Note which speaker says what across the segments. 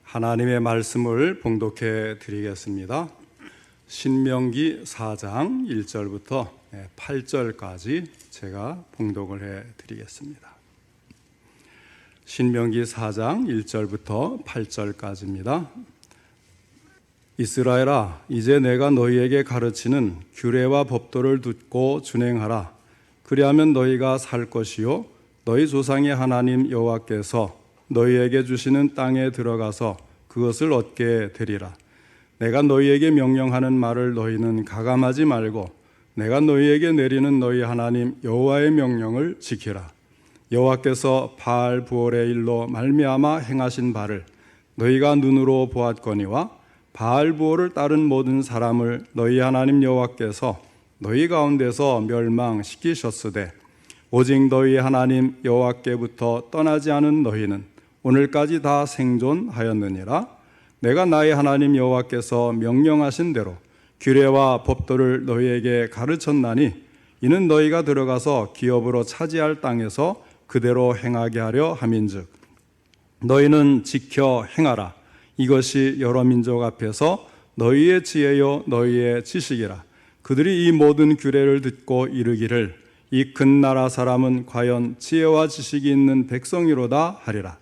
Speaker 1: 하나님의 말씀을 봉독해 드리겠습니다. 신명기 4장 1절부터 8절까지 제가 봉독을 해 드리겠습니다. 신명기 4장 1절부터 8절까지입니다. 이스라엘아, 이제 내가 너희에게 가르치는 규례와 법도를 듣고 준행하라. 그리하면 너희가 살 것이요 너희 조상의 하나님 여호와께서 너희에게 주시는 땅에 들어가서 그것을 얻게 되리라. 내가 너희에게 명령하는 말을 너희는 가감하지 말고 내가 너희에게 내리는 너희 하나님 여호와의 명령을 지키라. 여호와께서 바알 부올의 일로 말미암아 행하신 바를 너희가 눈으로 보았거니와 바알 부올을 따른 모든 사람을 너희 하나님 여호와께서 너희 가운데서 멸망시키셨으되 오직 너희 하나님 여호와께부터 떠나지 않은 너희는 오늘까지 다 생존하였느니라. 내가 나의 하나님 여호와께서 명령하신 대로 규례와 법도를 너희에게 가르쳤나니 이는 너희가 들어가서 기업으로 차지할 땅에서 그대로 행하게 하려 함인즉 너희는 지켜 행하라. 이것이 여러 민족 앞에서 너희의 지혜요 너희의 지식이라. 그들이 이 모든 규례를 듣고 이르기를 이 큰 나라 사람은 과연 지혜와 지식이 있는 백성이로다 하리라.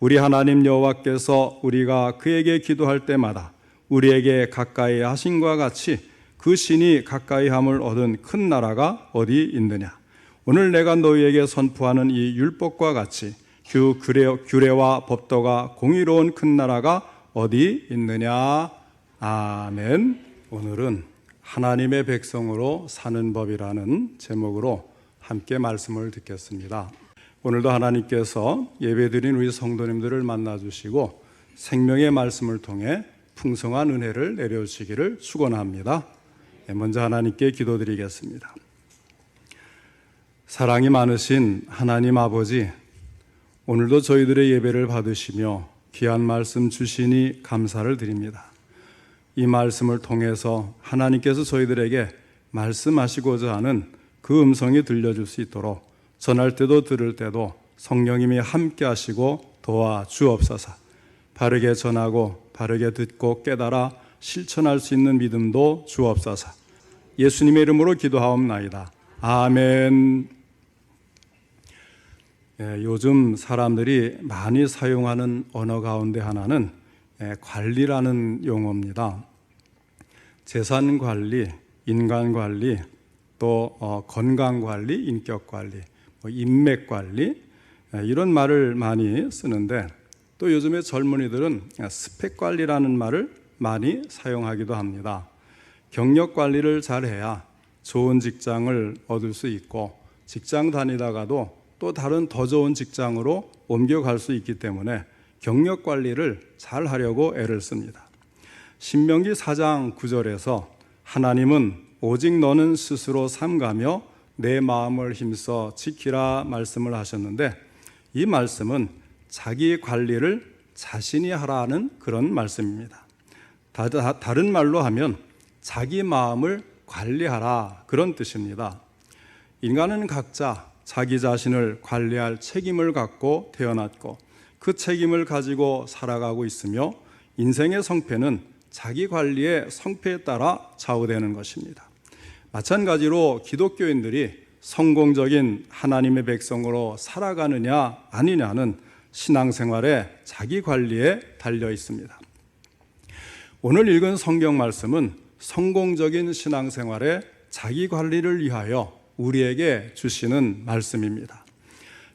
Speaker 1: 우리 하나님 여호와께서 우리가 그에게 기도할 때마다 우리에게 가까이 하심과 같이 그 신이 가까이 함을 얻은 큰 나라가 어디 있느냐. 오늘 내가 너희에게 선포하는 이 율법과 같이 규례와 법도가 공의로운 큰 나라가 어디 있느냐. 아멘. 오늘은 하나님의 백성으로 사는 법이라는 제목으로 함께 말씀을 듣겠습니다. 오늘도 하나님께서 예배드린 우리 성도님들을 만나주시고 생명의 말씀을 통해 풍성한 은혜를 내려주시기를 축원합니다. 먼저 하나님께 기도드리겠습니다. 사랑이 많으신 하나님 아버지, 오늘도 저희들의 예배를 받으시며 귀한 말씀 주시니 감사를 드립니다. 이 말씀을 통해서 하나님께서 저희들에게 말씀하시고자 하는 그 음성이 들려줄 수 있도록 전할 때도 들을 때도 성령님이 함께 하시고 도와주옵소서. 바르게 전하고 바르게 듣고 깨달아 실천할 수 있는 믿음도 주옵소서. 예수님의 이름으로 기도하옵나이다. 아멘. 요즘 사람들이 많이 사용하는 언어 가운데 하나는 관리라는 용어입니다. 재산 관리, 인간 관리, 또 건강 관리, 인격 관리, 인맥 관리 이런 말을 많이 쓰는데 또 요즘에 젊은이들은 스펙 관리라는 말을 많이 사용하기도 합니다. 경력 관리를 잘해야 좋은 직장을 얻을 수 있고 직장 다니다가도 또 다른 더 좋은 직장으로 옮겨갈 수 있기 때문에 경력 관리를 잘 하려고 애를 씁니다. 신명기 4장 9절에서 하나님은 오직 너는 스스로 삼가며 내 마음을 힘써 지키라 말씀을 하셨는데 이 말씀은 자기 관리를 자신이 하라는 그런 말씀입니다. 다른 말로 하면 자기 마음을 관리하라 그런 뜻입니다. 인간은 각자 자기 자신을 관리할 책임을 갖고 태어났고 그 책임을 가지고 살아가고 있으며 인생의 성패는 자기 관리의 성패에 따라 좌우되는 것입니다. 마찬가지로 기독교인들이 성공적인 하나님의 백성으로 살아가느냐 아니냐는 신앙생활의 자기 관리에 달려 있습니다. 오늘 읽은 성경 말씀은 성공적인 신앙생활의 자기 관리를 위하여 우리에게 주시는 말씀입니다.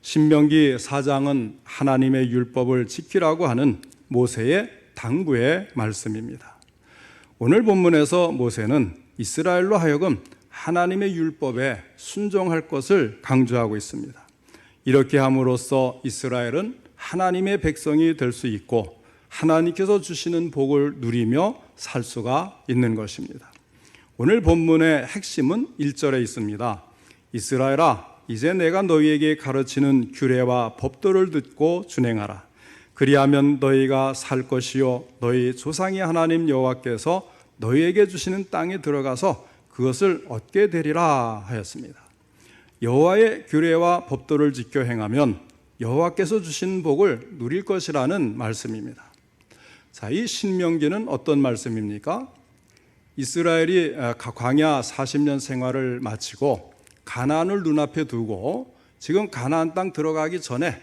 Speaker 1: 신명기 4장은 하나님의 율법을 지키라고 하는 모세의 당부의 말씀입니다. 오늘 본문에서 모세는 이스라엘로 하여금 하나님의 율법에 순종할 것을 강조하고 있습니다. 이렇게 함으로써 이스라엘은 하나님의 백성이 될 수 있고 하나님께서 주시는 복을 누리며 살 수가 있는 것입니다. 오늘 본문의 핵심은 1절에 있습니다. 이스라엘아, 이제 내가 너희에게 가르치는 규례와 법도를 듣고 준행하라. 그리하면 너희가 살 것이요 너희 조상의 하나님 여호와께서 너희에게 주시는 땅에 들어가서 그것을 얻게 되리라 하였습니다. 여호와의 규례와 법도를 지켜 행하면 여호와께서 주신 복을 누릴 것이라는 말씀입니다. 자, 이 신명기는 어떤 말씀입니까? 이스라엘이 광야 40년 생활을 마치고 가나안을 눈앞에 두고 지금 가나안 땅 들어가기 전에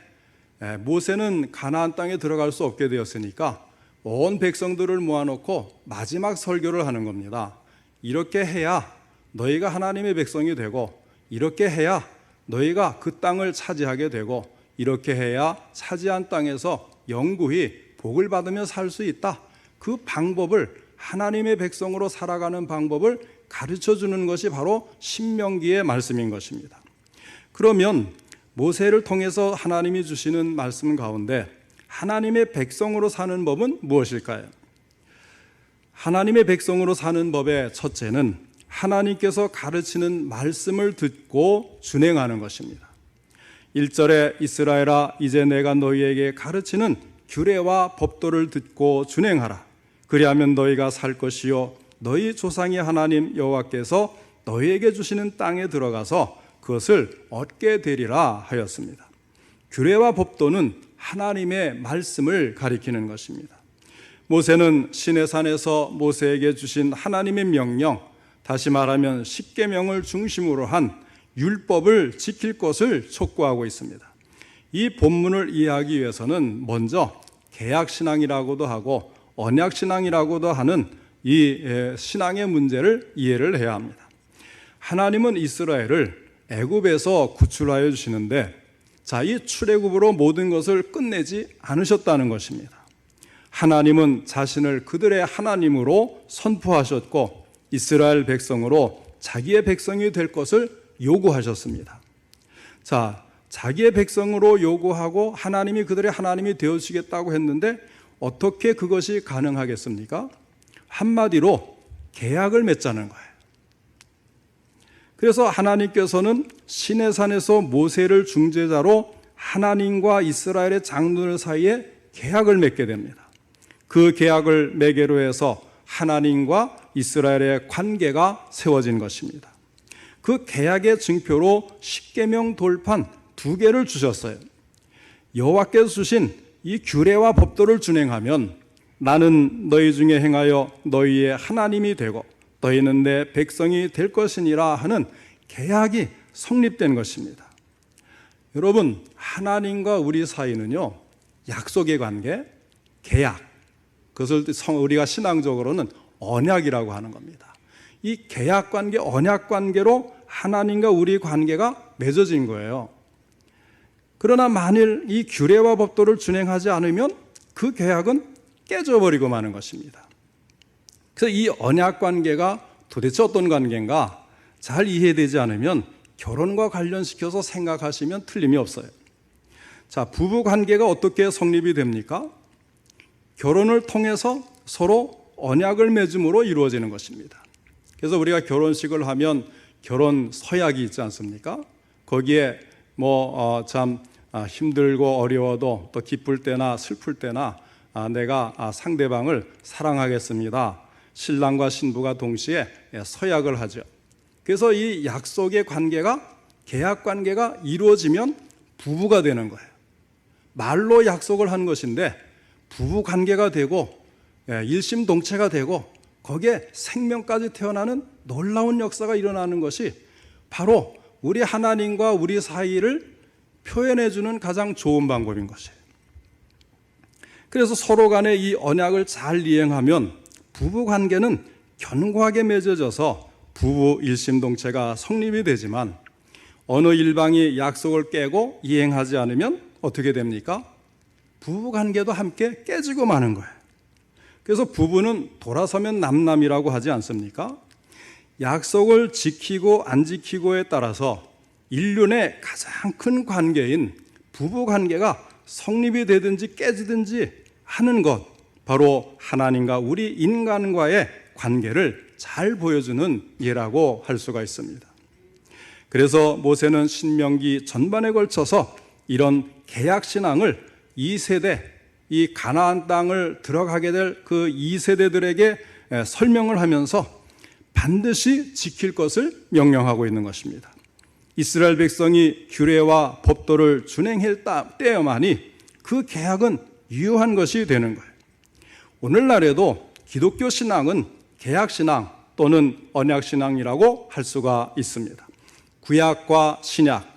Speaker 1: 모세는 가나안 땅에 들어갈 수 없게 되었으니까 온 백성들을 모아놓고 마지막 설교를 하는 겁니다. 이렇게 해야 너희가 하나님의 백성이 되고, 이렇게 해야 너희가 그 땅을 차지하게 되고, 이렇게 해야 차지한 땅에서 영구히 복을 받으며 살 수 있다. 그 방법을, 하나님의 백성으로 살아가는 방법을 가르쳐 주는 것이 바로 신명기의 말씀인 것입니다. 그러면 모세를 통해서 하나님이 주시는 말씀 가운데 하나님의 백성으로 사는 법은 무엇일까요? 하나님의 백성으로 사는 법의 첫째는 하나님께서 가르치는 말씀을 듣고 준행하는 것입니다. 1절에 이스라엘아 이제 내가 너희에게 가르치는 규례와 법도를 듣고 준행하라. 그리하면 너희가 살 것이요 너희 조상의 하나님 여호와께서 너희에게 주시는 땅에 들어가서 그것을 얻게 되리라 하였습니다. 규례와 법도는 하나님의 말씀을 가리키는 것입니다. 모세는 시내산에서 모세에게 주신 하나님의 명령, 다시 말하면 십계명을 중심으로 한 율법을 지킬 것을 촉구하고 있습니다. 이 본문을 이해하기 위해서는 먼저 개약신앙이라고도 하고 언약신앙이라고도 하는 이 신앙의 문제를 이해를 해야 합니다. 하나님은 이스라엘을 애굽에서 구출하여 주시는데, 자, 이 출애굽으로 모든 것을 끝내지 않으셨다는 것입니다. 하나님은 자신을 그들의 하나님으로 선포하셨고 이스라엘 백성으로 자기의 백성이 될 것을 요구하셨습니다. 자, 자기의 백성으로 요구하고 하나님이 그들의 하나님이 되어주시겠다고 했는데 어떻게 그것이 가능하겠습니까? 한마디로 계약을 맺자는 거예요. 그래서 하나님께서는 시내산에서 모세를 중재자로 하나님과 이스라엘의 장로들 사이에 계약을 맺게 됩니다. 그 계약을 매개로 해서 하나님과 이스라엘의 관계가 세워진 것입니다. 그 계약의 증표로 십계명 돌판 2개를 주셨어요. 여호와께서 주신 이 규례와 법도를 준행하면 나는 너희 중에 행하여 너희의 하나님이 되고 너희는 내 백성이 될 것이니라 하는 계약이 성립된 것입니다. 여러분, 하나님과 우리 사이는요, 약속의 관계, 계약, 그것을 우리가 신앙적으로는 언약이라고 하는 겁니다. 이 계약 관계, 언약 관계로 하나님과 우리 관계가 맺어진 거예요. 그러나 만일 이 규례와 법도를 준행하지 않으면 그 계약은 깨져버리고 마는 것입니다. 그래서 이 언약 관계가 도대체 어떤 관계인가 잘 이해되지 않으면 결혼과 관련시켜서 생각하시면 틀림이 없어요. 자, 부부 관계가 어떻게 성립이 됩니까? 결혼을 통해서 서로 언약을 맺음으로 이루어지는 것입니다. 그래서 우리가 결혼식을 하면 결혼 서약이 있지 않습니까? 거기에 참 힘들고 어려워도 또 기쁠 때나 슬플 때나 내가 상대방을 사랑하겠습니다. 신랑과 신부가 동시에 서약을 하죠. 그래서 이 약속의 관계가, 계약 관계가 이루어지면 부부가 되는 거예요. 말로 약속을 한 것인데 부부 관계가 되고 일심동체가 되고 거기에 생명까지 태어나는 놀라운 역사가 일어나는 것이 바로 우리 하나님과 우리 사이를 표현해 주는 가장 좋은 방법인 것이에요. 그래서 서로 간에 이 언약을 잘 이행하면 부부 관계는 견고하게 맺어져서 부부 일심동체가 성립이 되지만 어느 일방이 약속을 깨고 이행하지 않으면 어떻게 됩니까? 부부 관계도 함께 깨지고 마는 거예요. 그래서 부부는 돌아서면 남남이라고 하지 않습니까? 약속을 지키고 안 지키고에 따라서 인류 내 가장 큰 관계인 부부 관계가 성립이 되든지 깨지든지 하는 것, 바로 하나님과 우리 인간과의 관계를 잘 보여주는 예라고 할 수가 있습니다. 그래서 모세는 신명기 전반에 걸쳐서 이런 계약신앙을 2세대, 이 가나안 땅을 들어가게 될 그 2세대들에게 설명을 하면서 반드시 지킬 것을 명령하고 있는 것입니다. 이스라엘 백성이 규례와 법도를 준행할 때여만이 그 계약은 유효한 것이 되는 거예요. 오늘날에도 기독교 신앙은 개약 신앙 또는 언약 신앙이라고 할 수가 있습니다. 구약과 신약,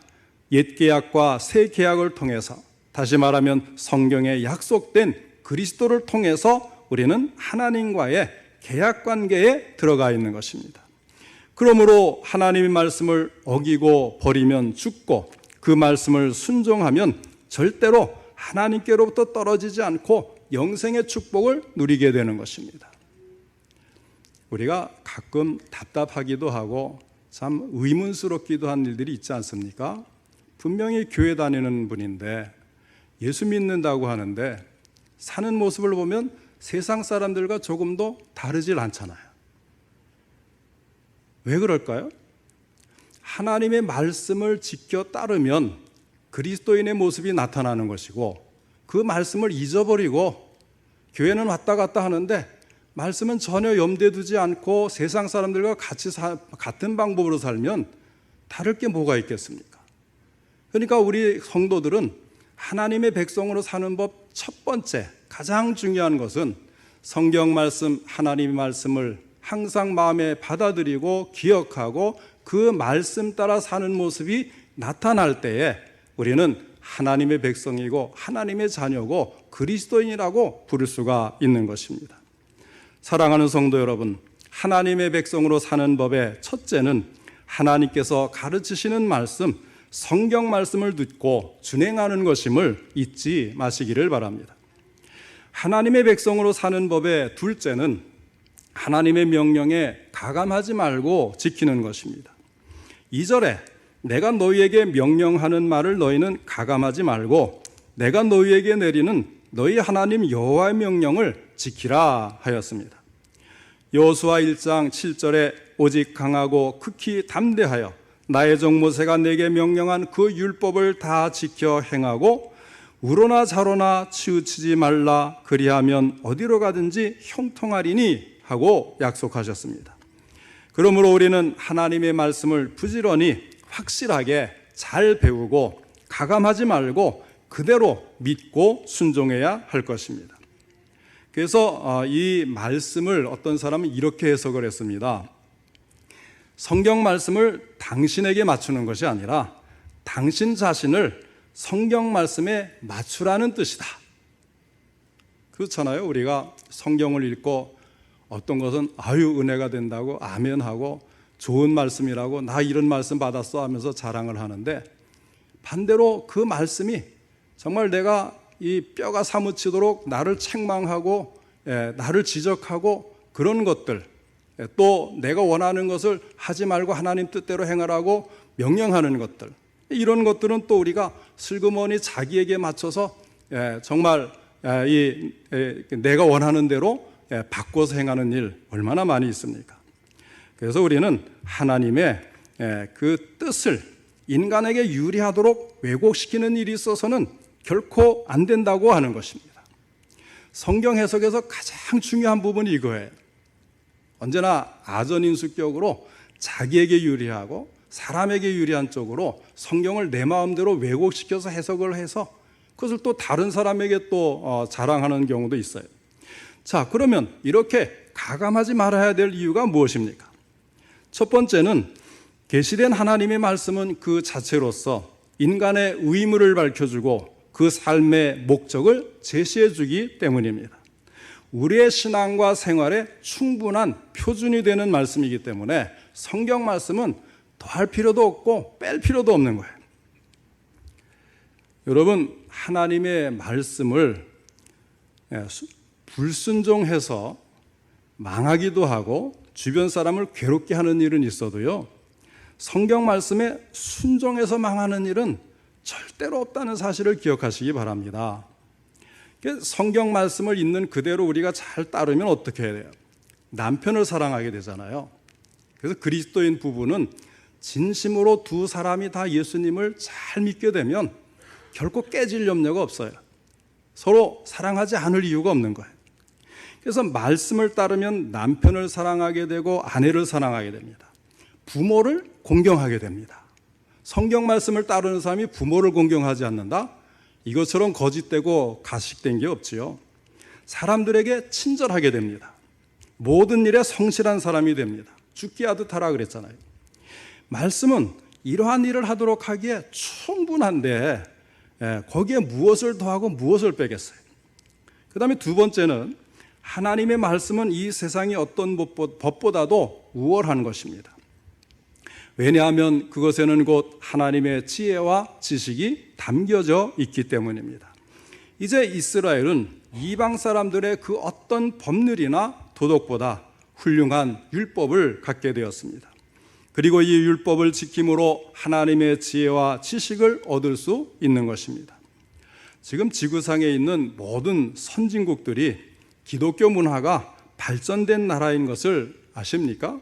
Speaker 1: 옛 계약과 새 계약을 통해서, 다시 말하면 성경에 약속된 그리스도를 통해서 우리는 하나님과의 계약 관계에 들어가 있는 것입니다. 그러므로 하나님의 말씀을 어기고 버리면 죽고 그 말씀을 순종하면 절대로 하나님께로부터 떨어지지 않고 영생의 축복을 누리게 되는 것입니다. 우리가 가끔 답답하기도 하고 참 의문스럽기도 한 일들이 있지 않습니까? 분명히 교회 다니는 분인데 예수 믿는다고 하는데 사는 모습을 보면 세상 사람들과 조금도 다르질 않잖아요. 왜 그럴까요? 하나님의 말씀을 지켜 따르면 그리스도인의 모습이 나타나는 것이고, 그 말씀을 잊어버리고 교회는 왔다 갔다 하는데 말씀은 전혀 염두에 두지 않고 세상 사람들과 같은 방법으로 살면 다를 게 뭐가 있겠습니까? 그러니까 우리 성도들은 하나님의 백성으로 사는 법 첫 번째, 가장 중요한 것은 성경 말씀, 하나님의 말씀을 항상 마음에 받아들이고 기억하고 그 말씀 따라 사는 모습이 나타날 때에 우리는 하나님의 백성이고 하나님의 자녀고 그리스도인이라고 부를 수가 있는 것입니다. 사랑하는 성도 여러분, 하나님의 백성으로 사는 법의 첫째는 하나님께서 가르치시는 말씀, 성경 말씀을 듣고 준행하는 것임을 잊지 마시기를 바랍니다. 하나님의 백성으로 사는 법의 둘째는 하나님의 명령에 가감하지 말고 지키는 것입니다. 2절에 내가 너희에게 명령하는 말을 너희는 가감하지 말고 내가 너희에게 내리는 너희 하나님 여호와의 명령을 지키라 하였습니다. 여호수아 1장 7절에 오직 강하고 극히 담대하여 나의 종 모세가 내게 명령한 그 율법을 다 지켜 행하고 우로나 좌로나 치우치지 말라 그리하면 어디로 가든지 형통하리니 하고 약속하셨습니다. 그러므로 우리는 하나님의 말씀을 부지런히 확실하게 잘 배우고 가감하지 말고 그대로 믿고 순종해야 할 것입니다. 그래서 이 말씀을 어떤 사람은 이렇게 해석을 했습니다. 성경 말씀을 당신에게 맞추는 것이 아니라 당신 자신을 성경 말씀에 맞추라는 뜻이다. 그렇잖아요. 우리가 성경을 읽고 어떤 것은 아유 은혜가 된다고 아멘하고 좋은 말씀이라고 나 이런 말씀 받았어 하면서 자랑을 하는데, 반대로 그 말씀이 정말 내가 이 뼈가 사무치도록 나를 책망하고 나를 지적하고 그런 것들, 또 내가 원하는 것을 하지 말고 하나님 뜻대로 행하라고 명령하는 것들, 이런 것들은 또 우리가 슬그머니 자기에게 맞춰서 정말 내가 원하는 대로 바꿔서 행하는 일 얼마나 많이 있습니까? 그래서 우리는 하나님의 그 뜻을 인간에게 유리하도록 왜곡시키는 일이 있어서는 결코 안 된다고 하는 것입니다. 성경 해석에서 가장 중요한 부분이 이거예요. 언제나 아전인수격으로 자기에게 유리하고 사람에게 유리한 쪽으로 성경을 내 마음대로 왜곡시켜서 해석을 해서 그것을 또 다른 사람에게 또 자랑하는 경우도 있어요. 자, 그러면 이렇게 가감하지 말아야 될 이유가 무엇입니까? 첫 번째는 계시된 하나님의 말씀은 그 자체로서 인간의 의무를 밝혀주고 그 삶의 목적을 제시해주기 때문입니다. 우리의 신앙과 생활에 충분한 표준이 되는 말씀이기 때문에 성경 말씀은 더할 필요도 없고 뺄 필요도 없는 거예요. 여러분, 하나님의 말씀을 불순종해서 망하기도 하고 주변 사람을 괴롭게 하는 일은 있어도요, 성경 말씀에 순종해서 망하는 일은 절대로 없다는 사실을 기억하시기 바랍니다. 성경 말씀을 있는 그대로 우리가 잘 따르면 어떻게 해야 돼요? 남편을 사랑하게 되잖아요. 그래서 그리스도인 부부는 진심으로 두 사람이 다 예수님을 잘 믿게 되면 결코 깨질 염려가 없어요. 서로 사랑하지 않을 이유가 없는 거예요. 그래서 말씀을 따르면 남편을 사랑하게 되고 아내를 사랑하게 됩니다. 부모를 공경하게 됩니다. 성경 말씀을 따르는 사람이 부모를 공경하지 않는다? 이것처럼 거짓되고 가식된 게 없지요. 사람들에게 친절하게 됩니다. 모든 일에 성실한 사람이 됩니다. 죽기 하듯 하라 그랬잖아요. 말씀은 이러한 일을 하도록 하기에 충분한데 거기에 무엇을 더하고 무엇을 빼겠어요? 그 다음에 두 번째는 하나님의 말씀은 이 세상의 어떤 법보다도 우월한 것입니다. 왜냐하면 그것에는 곧 하나님의 지혜와 지식이 담겨져 있기 때문입니다. 이제 이스라엘은 이방 사람들의 그 어떤 법률이나 도덕보다 훌륭한 율법을 갖게 되었습니다. 그리고 이 율법을 지킴으로 하나님의 지혜와 지식을 얻을 수 있는 것입니다. 지금 지구상에 있는 모든 선진국들이 기독교 문화가 발전된 나라인 것을 아십니까?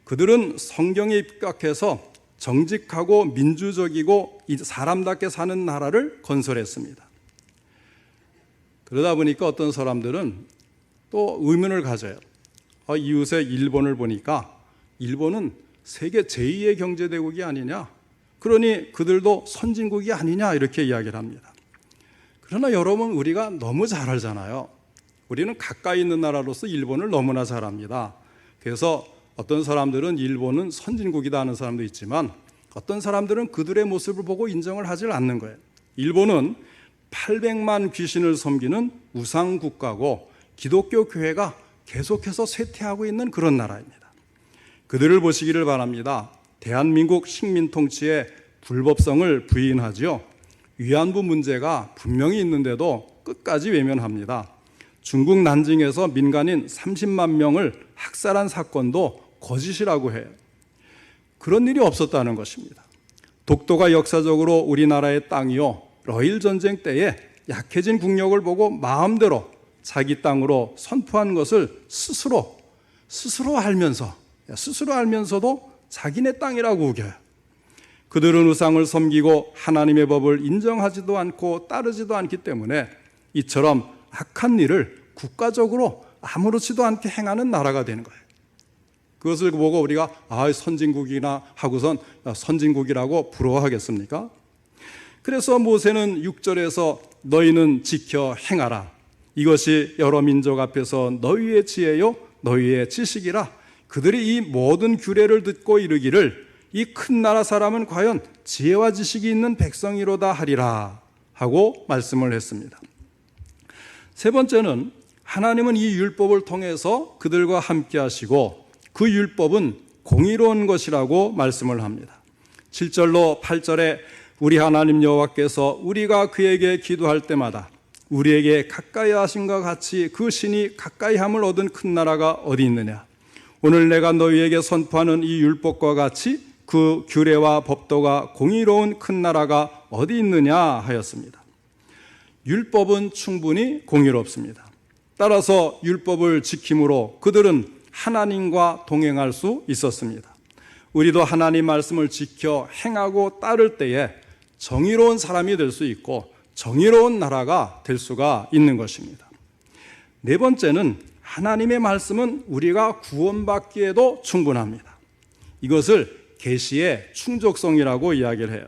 Speaker 1: 그들은 성경에 입각해서 정직하고 민주적이고 사람답게 사는 나라를 건설했습니다. 그러다 보니까 어떤 사람들은 또 의문을 가져요. 이웃의 일본을 보니까 일본은 세계 제2의 경제대국이 아니냐? 그러니 그들도 선진국이 아니냐? 이렇게 이야기를 합니다. 그러나 여러분, 우리가 너무 잘 알잖아요. 우리는 가까이 있는 나라로서 일본을 너무나 잘 압니다. 그래서 어떤 사람들은 일본은 선진국이다 하는 사람도 있지만 어떤 사람들은 그들의 모습을 보고 인정을 하지 않는 거예요. 일본은 800만 귀신을 섬기는 우상 국가고 기독교 교회가 계속해서 쇠퇴하고 있는 그런 나라입니다. 그들을 보시기를 바랍니다. 대한민국 식민 통치의 불법성을 부인하죠. 위안부 문제가 분명히 있는데도 끝까지 외면합니다. 중국 난징에서 민간인 30만 명을 학살한 사건도 거짓이라고 해요. 그런 일이 없었다는 것입니다. 독도가 역사적으로 우리나라의 땅이요, 러일 전쟁 때에 약해진 국력을 보고 마음대로 자기 땅으로 선포한 것을 스스로 알면서도 자기네 땅이라고 우겨요. 그들은 우상을 섬기고 하나님의 법을 인정하지도 않고 따르지도 않기 때문에 이처럼 악한 일을 국가적으로 아무렇지도 않게 행하는 나라가 되는 거예요. 그것을 보고 우리가 선진국이나 하고선 선진국이라고 부러워하겠습니까? 그래서 모세는 6절에서 너희는 지켜 행하라. 이것이 여러 민족 앞에서 너희의 지혜요 너희의 지식이라. 그들이 이 모든 규례를 듣고 이르기를 이 큰 나라 사람은 과연 지혜와 지식이 있는 백성이로다 하리라 하고 말씀을 했습니다. 세 번째는 하나님은 이 율법을 통해서 그들과 함께 하시고 그 율법은 공의로운 것이라고 말씀을 합니다. 7절로 8절에 우리 하나님 여호와께서 우리가 그에게 기도할 때마다 우리에게 가까이 하심과 같이 그 신이 가까이함을 얻은 큰 나라가 어디 있느냐? 오늘 내가 너희에게 선포하는 이 율법과 같이 그 규례와 법도가 공의로운 큰 나라가 어디 있느냐 하였습니다. 율법은 충분히 공의롭습니다. 따라서 율법을 지킴으로 그들은 하나님과 동행할 수 있었습니다. 우리도 하나님 말씀을 지켜 행하고 따를 때에 정의로운 사람이 될 수 있고 정의로운 나라가 될 수가 있는 것입니다. 네 번째는 하나님의 말씀은 우리가 구원받기에도 충분합니다. 이것을 계시의 충족성이라고 이야기를 해요.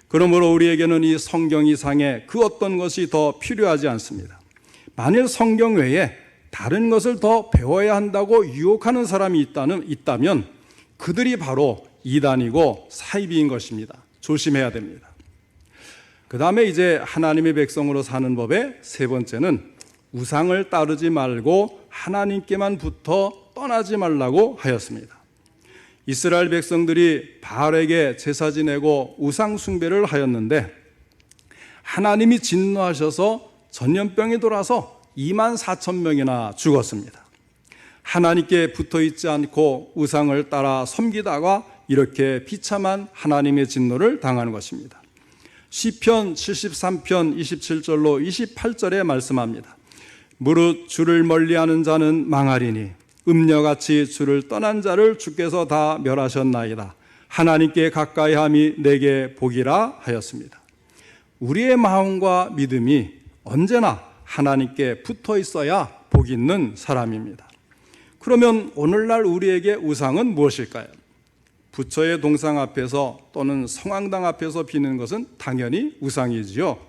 Speaker 1: 그러므로 우리에게는 이 성경 이상의 그 어떤 것이 더 필요하지 않습니다. 만일 성경 외에 다른 것을 더 배워야 한다고 유혹하는 사람이 있다면 그들이 바로 이단이고 사이비인 것입니다. 조심해야 됩니다. 그 다음에 이제 하나님의 백성으로 사는 법의 세 번째는 우상을 따르지 말고 하나님께만 붙어 떠나지 말라고 하였습니다. 이스라엘 백성들이 바알에게 제사 지내고 우상 숭배를 하였는데 하나님이 진노하셔서 전염병이 돌아서 2만 4천 명이나 죽었습니다. 하나님께 붙어 있지 않고 우상을 따라 섬기다가 이렇게 비참한 하나님의 진노를 당하는 것입니다. 시편 73편 27절로 28절에 말씀합니다. 무릇 주를 멀리하는 자는 망하리니 음녀같이 주를 떠난 자를 주께서 다 멸하셨나이다. 하나님께 가까이함이 내게 복이라 하였습니다. 우리의 마음과 믿음이 언제나 하나님께 붙어 있어야 복 있는 사람입니다. 그러면 오늘날 우리에게 우상은 무엇일까요? 부처의 동상 앞에서 또는 성황당 앞에서 비는 것은 당연히 우상이지요.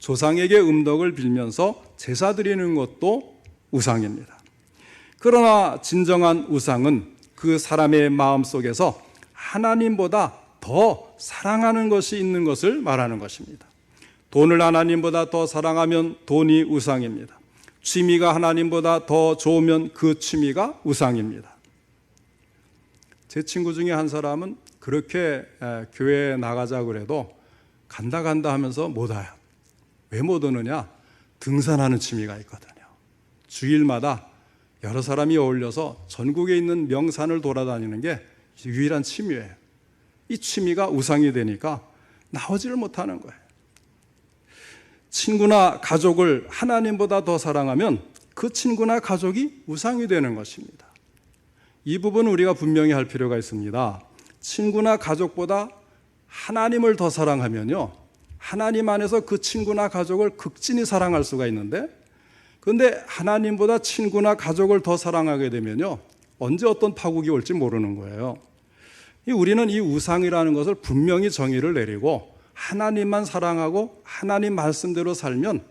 Speaker 1: 조상에게 음덕을 빌면서 제사 드리는 것도 우상입니다. 그러나 진정한 우상은 그 사람의 마음속에서 하나님보다 더 사랑하는 것이 있는 것을 말하는 것입니다. 돈을 하나님보다 더 사랑하면 돈이 우상입니다. 취미가 하나님보다 더 좋으면 그 취미가 우상입니다. 제 친구 중에 한 사람은 그렇게 교회에 나가자 그래도 간다 하면서 못 와요. 왜 못 오느냐? 등산하는 취미가 있거든요. 주일마다 여러 사람이 어울려서 전국에 있는 명산을 돌아다니는 게 유일한 취미예요. 이 취미가 우상이 되니까 나오지를 못하는 거예요. 친구나 가족을 하나님보다 더 사랑하면 그 친구나 가족이 우상이 되는 것입니다. 이 부분은 우리가 분명히 할 필요가 있습니다. 친구나 가족보다 하나님을 더 사랑하면요, 하나님 안에서 그 친구나 가족을 극진히 사랑할 수가 있는데, 그런데 하나님보다 친구나 가족을 더 사랑하게 되면요, 언제 어떤 파국이 올지 모르는 거예요. 우리는 이 우상이라는 것을 분명히 정의를 내리고 하나님만 사랑하고 하나님 말씀대로 살면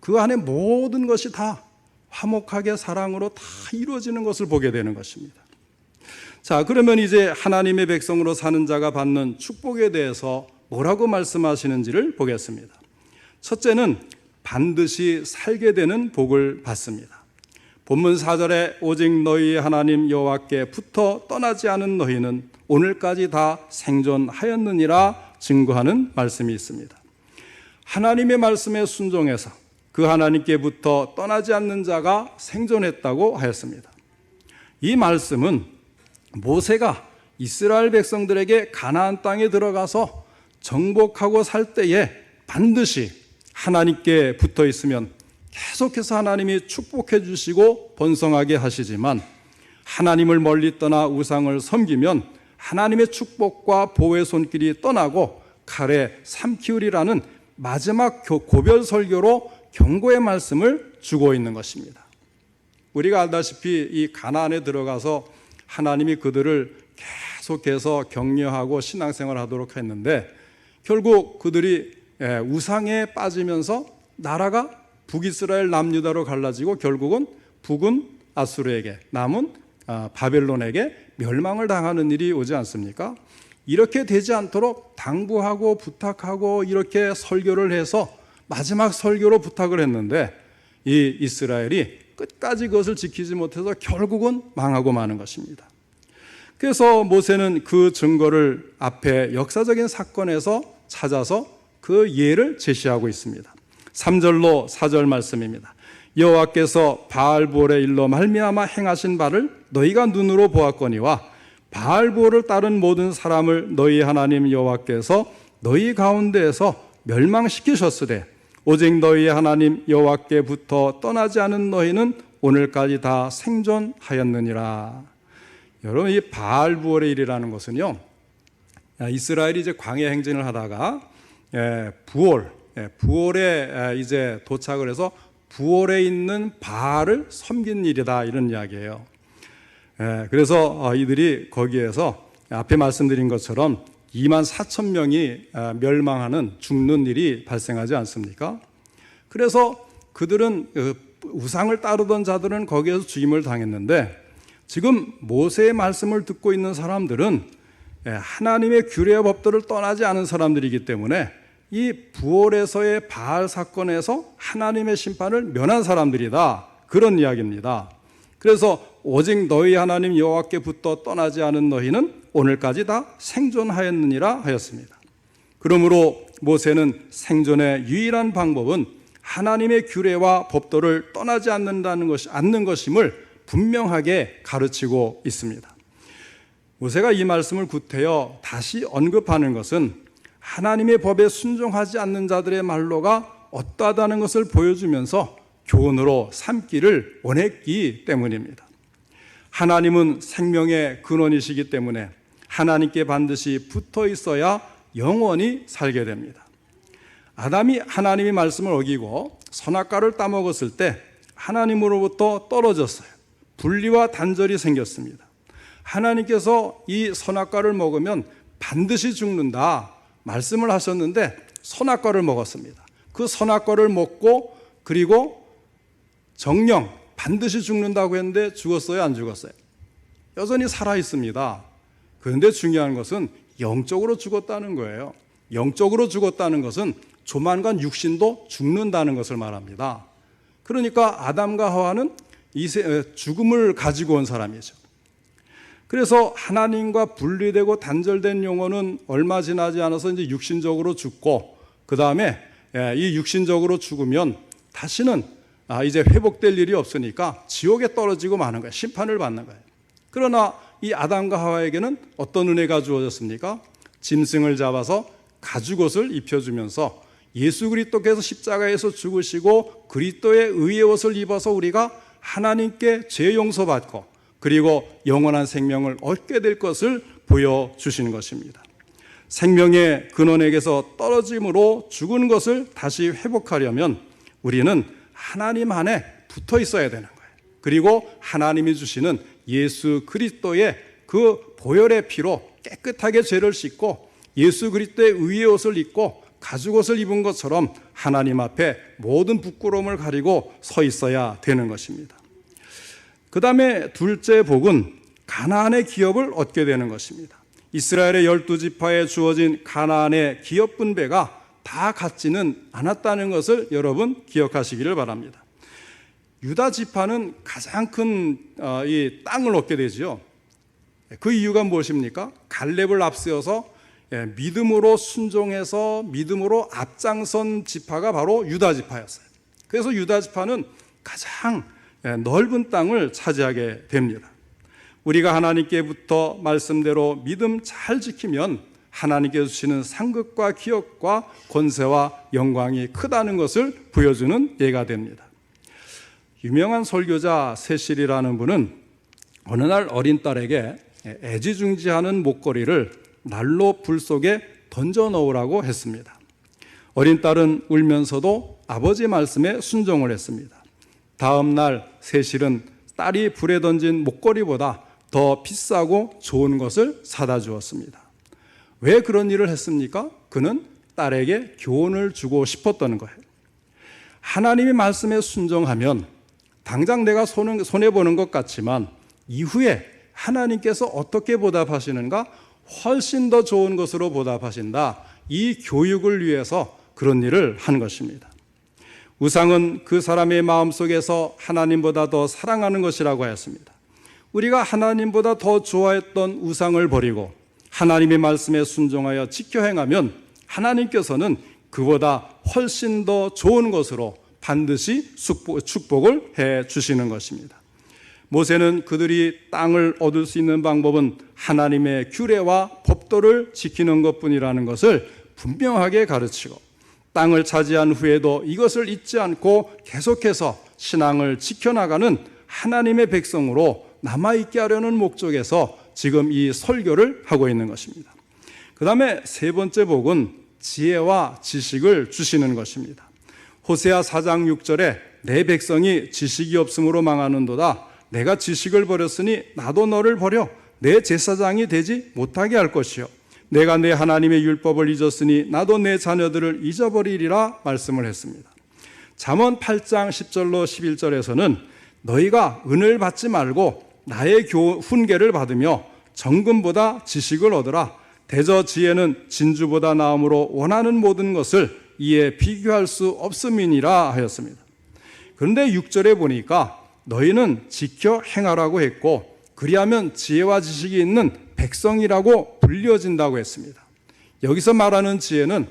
Speaker 1: 그 안에 모든 것이 다 화목하게 사랑으로 다 이루어지는 것을 보게 되는 것입니다. 자, 그러면 이제 하나님의 백성으로 사는 자가 받는 축복에 대해서 뭐라고 말씀하시는지를 보겠습니다. 첫째는 반드시 살게 되는 복을 받습니다. 본문 4절에 오직 너희 하나님 여호와께 붙어 떠나지 않은 너희는 오늘까지 다 생존하였느니라 증거하는 말씀이 있습니다. 하나님의 말씀에 순종해서 그 하나님께 붙어 떠나지 않는 자가 생존했다고 하였습니다. 이 말씀은 모세가 이스라엘 백성들에게 가나안 땅에 들어가서 정복하고 살 때에 반드시 하나님께 붙어 있으면 계속해서 하나님이 축복해 주시고 번성하게 하시지만, 하나님을 멀리 떠나 우상을 섬기면 하나님의 축복과 보호의 손길이 떠나고 칼에 삼키우리라는 마지막 고별 설교로 경고의 말씀을 주고 있는 것입니다. 우리가 알다시피 이 가나안에 들어가서 하나님이 그들을 계속해서 격려하고 신앙생활을 하도록 했는데, 결국 그들이 우상에 빠지면서 나라가 북이스라엘 남유다로 갈라지고 결국은 북은 아수르에게, 남은 바벨론에게 멸망을 당하는 일이 오지 않습니까? 이렇게 되지 않도록 당부하고 부탁하고 이렇게 설교를 해서 마지막 설교로 부탁을 했는데, 이 이스라엘이 끝까지 그것을 지키지 못해서 결국은 망하고 마는 것입니다. 그래서 모세는 그 증거를 앞에 역사적인 사건에서 찾아서 그 예를 제시하고 있습니다. 3절로 4절 말씀입니다. 여호와께서 바알보올의 일로 말미암아 행하신 바를 너희가 눈으로 보았거니와 바알보올을 따른 모든 사람을 너희 하나님 여호와께서 너희 가운데에서 멸망시키셨으되 오직 너희 하나님 여호와께 붙어 떠나지 않은 너희는 오늘까지 다 생존하였느니라. 여러분, 이 바알보올의 일이라는 것은요, 이스라엘이 이제 광야 행진을 하다가 부올에 이제 도착을 해서 부올에 있는 바알을 섬긴 일이다, 이런 이야기예요. 그래서 이들이 거기에서 앞에 말씀드린 것처럼 2만 4천 명이 멸망하는, 죽는 일이 발생하지 않습니까? 그래서 그들은 우상을 따르던 자들은 거기에서 죽임을 당했는데, 지금 모세의 말씀을 듣고 있는 사람들은 하나님의 규례와 법도를 떠나지 않은 사람들이기 때문에 이 부올에서의 바알 사건에서 하나님의 심판을 면한 사람들이다, 그런 이야기입니다. 그래서 오직 너희 하나님 여호와께 붙어 떠나지 않은 너희는 오늘까지 다 생존하였느니라 하였습니다. 그러므로 모세는 생존의 유일한 방법은 하나님의 규례와 법도를 떠나지 않는 것임을 분명하게 가르치고 있습니다. 모세가 이 말씀을 구태여 다시 언급하는 것은 하나님의 법에 순종하지 않는 자들의 말로가 어떠하다는 것을 보여주면서 교훈으로 삼기를 원했기 때문입니다. 하나님은 생명의 근원이시기 때문에 하나님께 반드시 붙어 있어야 영원히 살게 됩니다. 아담이 하나님의 말씀을 어기고 선악과를 따먹었을 때 하나님으로부터 떨어졌어요. 분리와 단절이 생겼습니다. 하나님께서 이 선악과를 먹으면 반드시 죽는다 말씀을 하셨는데 선악과를 먹었습니다. 그 선악과를 먹고 그리고 정령 반드시 죽는다고 했는데 죽었어요, 안 죽었어요? 여전히 살아 있습니다. 그런데 중요한 것은 영적으로 죽었다는 거예요. 영적으로 죽었다는 것은 조만간 육신도 죽는다는 것을 말합니다. 그러니까 아담과 하와는 죽음을 가지고 온 사람이죠. 그래서 하나님과 분리되고 단절된 영혼은 얼마 지나지 않아서 이제 육신적으로 죽고, 그 다음에 이 육신적으로 죽으면 다시는 이제 회복될 일이 없으니까 지옥에 떨어지고 마는 거예요. 심판을 받는 거예요. 그러나 이 아담과 하와에게는 어떤 은혜가 주어졌습니까? 짐승을 잡아서 가죽옷을 입혀주면서 예수 그리스도께서 십자가에서 죽으시고 그리스도의 의의 옷을 입어서 우리가 하나님께 죄 용서받고 그리고 영원한 생명을 얻게 될 것을 보여주시는 것입니다. 생명의 근원에게서 떨어짐으로 죽은 것을 다시 회복하려면 우리는 하나님 안에 붙어 있어야 되는 거예요. 그리고 하나님이 주시는 예수 그리스도의 그 보혈의 피로 깨끗하게 죄를 씻고 예수 그리스도의 의의 옷을 입고 가죽옷을 입은 것처럼 하나님 앞에 모든 부끄러움을 가리고 서 있어야 되는 것입니다. 그 다음에 둘째 복은 가나안의 기업을 얻게 되는 것입니다. 이스라엘의 12지파에 주어진 가나안의 기업 분배가 다 같지는 않았다는 것을 여러분 기억하시기를 바랍니다. 유다 지파는 가장 큰 이 땅을 얻게 되죠. 그 이유가 무엇입니까? 갈렙을 앞세워서 믿음으로 순종해서 믿음으로 앞장선 지파가 바로 유다 지파였어요. 그래서 유다 지파는 가장 넓은 땅을 차지하게 됩니다. 우리가 하나님께부터 말씀대로 믿음 잘 지키면 하나님께서 주시는 상급과 기업과 권세와 영광이 크다는 것을 보여주는 예가 됩니다. 유명한 설교자 세실이라는 분은 어느 날 어린 딸에게 애지중지하는 목걸이를 난로 불 속에 던져 넣으라고 했습니다. 어린 딸은 울면서도 아버지 말씀에 순종을 했습니다. 다음 날 세실은 딸이 불에 던진 목걸이보다 더 비싸고 좋은 것을 사다 주었습니다. 왜 그런 일을 했습니까? 그는 딸에게 교훈을 주고 싶었던 거예요. 하나님의 말씀에 순종하면 당장 내가 손해보는 것 같지만 이후에 하나님께서 어떻게 보답하시는가? 훨씬 더 좋은 것으로 보답하신다. 이 교육을 위해서 그런 일을 한 것입니다. 우상은 그 사람의 마음속에서 하나님보다 더 사랑하는 것이라고 하였습니다. 우리가 하나님보다 더 좋아했던 우상을 버리고 하나님의 말씀에 순종하여 지켜 행하면 하나님께서는 그보다 훨씬 더 좋은 것으로 반드시 축복을 해 주시는 것입니다. 모세는 그들이 땅을 얻을 수 있는 방법은 하나님의 규례와 법도를 지키는 것뿐이라는 것을 분명하게 가르치고 땅을 차지한 후에도 이것을 잊지 않고 계속해서 신앙을 지켜나가는 하나님의 백성으로 남아있게 하려는 목적에서 지금 이 설교를 하고 있는 것입니다. 그 다음에 세 번째 복은 지혜와 지식을 주시는 것입니다. 호세아 4장 6절에 내 백성이 지식이 없음으로 망하는도다. 내가 지식을 버렸으니 나도 너를 버려 내 제사장이 되지 못하게 할 것이요 내가 내 하나님의 율법을 잊었으니 나도 내 자녀들을 잊어버리리라 말씀을 했습니다. 잠언 8장 10절로 11절에서는 너희가 은을 받지 말고 나의 훈계를 받으며 정금보다 지식을 얻으라. 대저 지혜는 진주보다 나음으로 원하는 모든 것을 이에 비교할 수 없음이니라 하였습니다. 그런데 6절에 보니까 너희는 지켜 행하라고 했고 그리하면 지혜와 지식이 있는 백성이라고 불려진다고 했습니다. 여기서 말하는 지혜는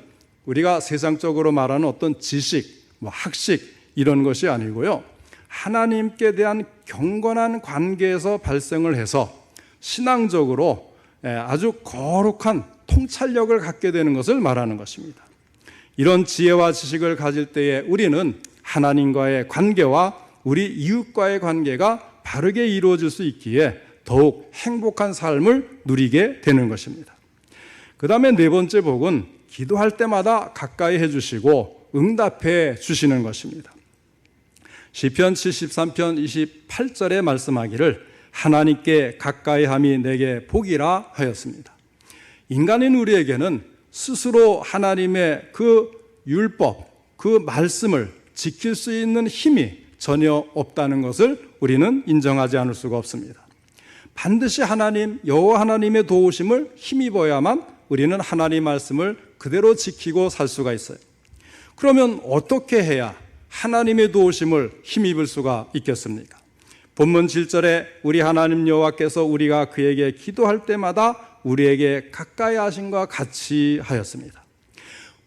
Speaker 1: 우리가 세상적으로 말하는 어떤 지식, 학식 이런 것이 아니고요. 하나님께 대한 경건한 관계에서 발생을 해서 신앙적으로 아주 거룩한 통찰력을 갖게 되는 것을 말하는 것입니다. 이런 지혜와 지식을 가질 때에 우리는 하나님과의 관계와 우리 이웃과의 관계가 바르게 이루어질 수 있기에 더욱 행복한 삶을 누리게 되는 것입니다. 그 다음에 네 번째 복은 기도할 때마다 가까이 해주시고 응답해 주시는 것입니다. 시편 73편 28절에 말씀하기를 하나님께 가까이함이 내게 복이라 하였습니다. 인간인 우리에게는 스스로 하나님의 그 율법, 그 말씀을 지킬 수 있는 힘이 전혀 없다는 것을 우리는 인정하지 않을 수가 없습니다. 반드시 하나님, 여호와 하나님의 도우심을 힘입어야만 우리는 하나님 말씀을 그대로 지키고 살 수가 있어요. 그러면 어떻게 해야 하나님의 도우심을 힘입을 수가 있겠습니까? 본문 7절에 우리 하나님 여호와께서 우리가 그에게 기도할 때마다 우리에게 가까이 하심과 같이 하였습니다.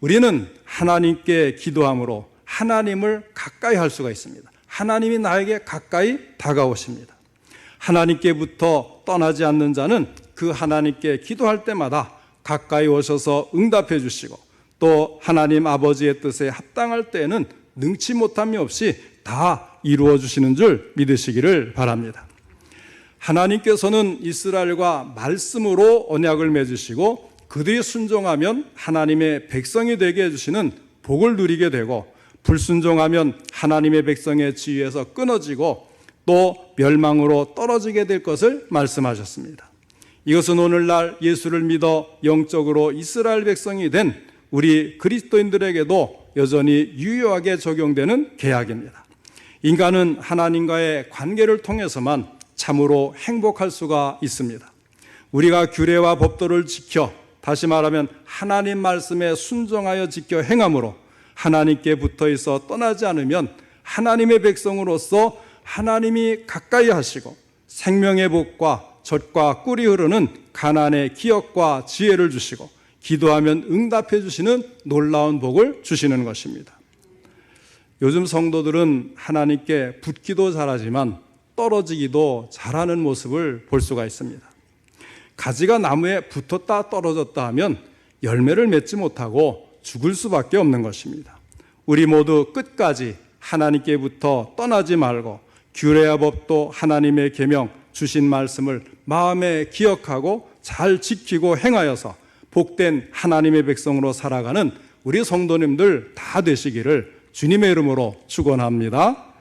Speaker 1: 우리는 하나님께 기도함으로 하나님을 가까이 할 수가 있습니다. 하나님이 나에게 가까이 다가오십니다. 하나님께부터 떠나지 않는 자는 그 하나님께 기도할 때마다 가까이 오셔서 응답해 주시고 또 하나님 아버지의 뜻에 합당할 때에는 능치 못함이 없이 다 이루어 주시는 줄 믿으시기를 바랍니다. 하나님께서는 이스라엘과 말씀으로 언약을 맺으시고 그들이 순종하면 하나님의 백성이 되게 해주시는 복을 누리게 되고 불순종하면 하나님의 백성의 지위에서 끊어지고 또 멸망으로 떨어지게 될 것을 말씀하셨습니다. 이것은 오늘날 예수를 믿어 영적으로 이스라엘 백성이 된 우리 그리스도인들에게도 여전히 유효하게 적용되는 계약입니다. 인간은 하나님과의 관계를 통해서만 참으로 행복할 수가 있습니다. 우리가 규례와 법도를 지켜, 다시 말하면 하나님 말씀에 순종하여 지켜 행함으로 하나님께 붙어 있어 떠나지 않으면 하나님의 백성으로서 하나님이 가까이 하시고 생명의 복과 젖과 꿀이 흐르는 가나안의 기억과 지혜를 주시고 기도하면 응답해 주시는 놀라운 복을 주시는 것입니다. 요즘 성도들은 하나님께 붙기도 잘하지만 떨어지기도 잘하는 모습을 볼 수가 있습니다. 가지가 나무에 붙었다 떨어졌다 하면 열매를 맺지 못하고 죽을 수밖에 없는 것입니다. 우리 모두 끝까지 하나님께부터 떠나지 말고 규례와 법도 하나님의 계명 주신 말씀을 마음에 기억하고 잘 지키고 행하여서 복된 하나님의 백성으로 살아가는 우리 성도님들 다 되시기를 주님의 이름으로 축원합니다.